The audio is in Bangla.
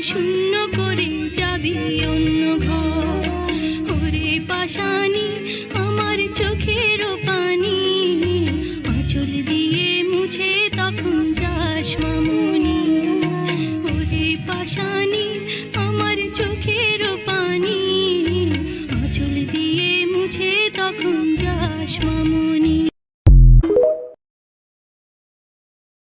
শূন্য করে যাবি অন্য ঘর। ওরে পাশানি আমার চোখের পানি, আঁচল দিয়ে মুছে তখন যাস মামুনি।